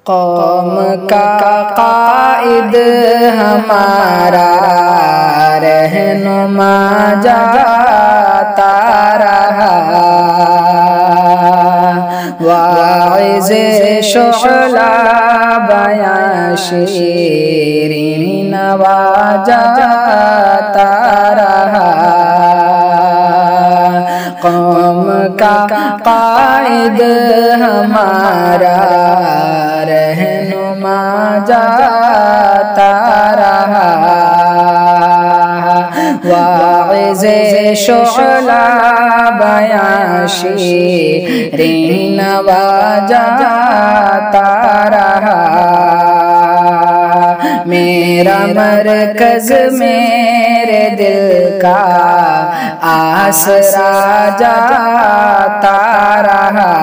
قوم کا قائد ہمارا رہنما جاتا رہا، واعظ شعلہ بیاں شیریں نوا جاتا رہا، قوم کا قائد ہمارا رہنما جاتا رہا، واعظ شعلہ بیاں شیریں نوا جاتا رہا، میرا مرکز میرے دل کا آسرا جاتا رہا،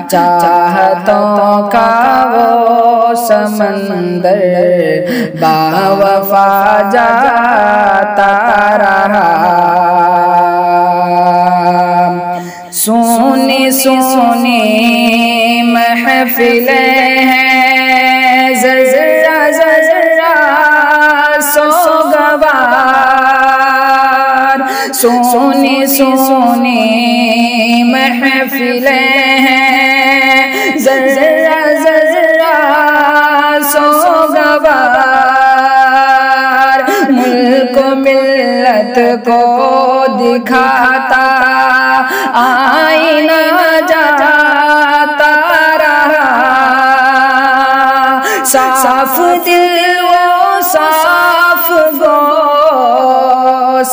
چاہتوں کا وہ سمندر باوفا جاتا رہا، سونی سونی محفلیں ہیں ذرا ذرا سوگوار، سونی سونی محفلیں ہیں ذرا ذرا سوگوار، ملک ملت کو دکھاتا آئینہ جاتا رہا، صاف دل وہ صاف گو،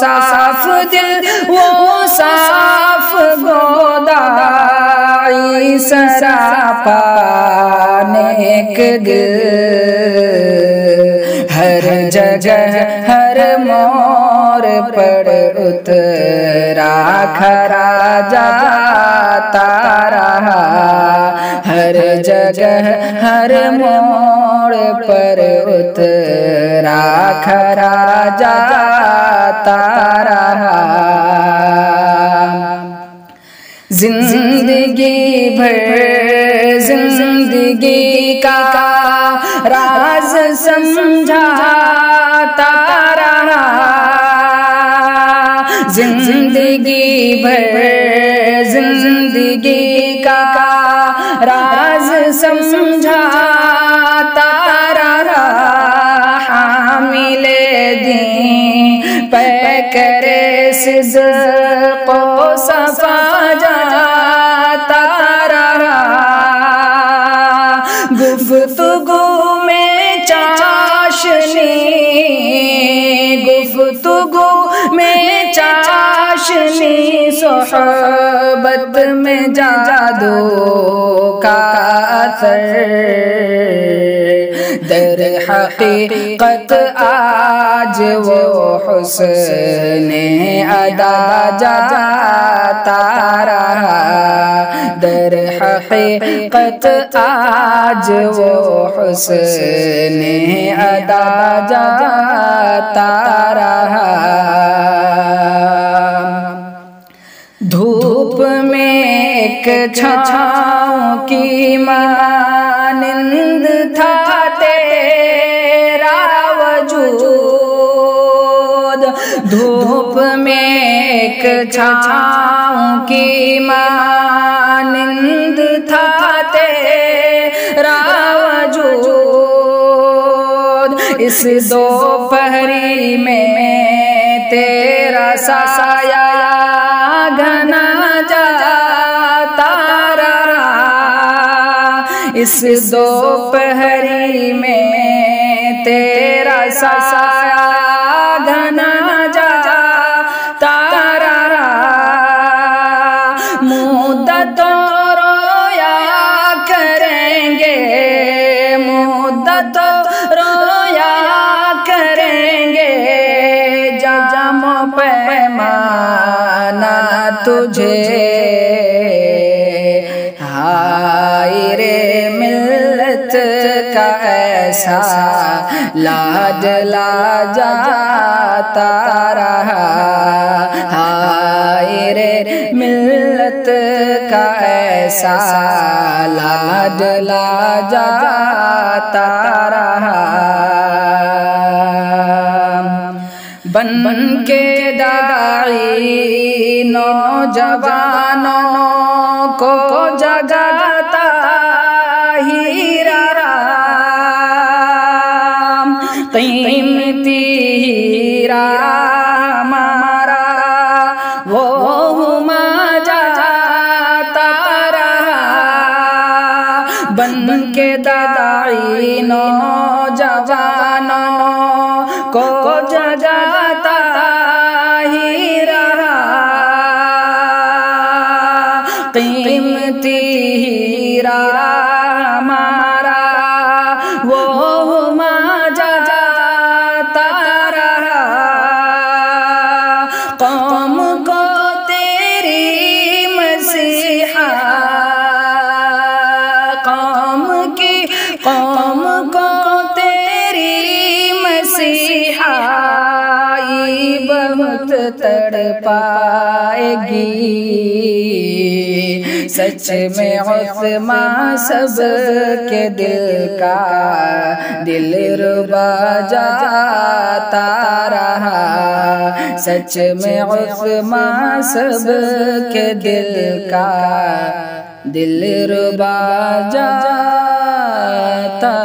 صاف دل وہ صاف گو، داعی سراپا نیک دل، ہر جگہ ہر موڑ پر اترا کھرا جاتا رہا، ہر جگہ ہر موڑ پر اترا کھرا جاتا رہا، زندگی بھر زندگی کا راز سمجھاتا رہا، زندگی بھر زندگی کا راز سمجھاتا رہا، حامل دین پیکر صدق و صفا جاتا رہا، گفتگو میں چاشنی، گفتگو میں چاشنی، صحبت میں جادو کا اثر، در حقیقت آج وہ حسن ادا جاتا رہا، در حقیقت آج وہ حسن ادا جاتا رہا، دھوپ میں ایک چھاؤں کی مانند تھا تیرا وجود، دھوپ میں ایک چھاؤں کی مانند تھا تیرا وجود، اس دوپہری میں تیرا سایہ گھنا جاتا رہا، اس دوپہری میں تیرا سایہ گھنا جاتا رہا، مدت رویا کریں گے، مدت رویا کریں گے، جام پیمانہ تجھے، ہائے رے ملت کا ایسا لاڈلا جاتا رہا، ہائے رے ملت کا ایسا ایسا لاڈلا جاتا رہا، بن بن کے داعی نوجوانوں کو جگاتا ہی رہا، قیمتی ہیرا ہمارا وہ ہما جاتا رہا، بن بن کے داعی نوجوانوں کو جگاتا ہی رہا، قیمتی ہیرا ہمارا وہ ہما جاتا رہا، قوم کو تیری مسیحا، قوم کو تیری مسیحائی بہت تڑپائے گی، سچ میں عثمان سب کے دل کا دل ربا جاتا رہا، سچ میں عثمان سب کے دل کا دل ربا جاتا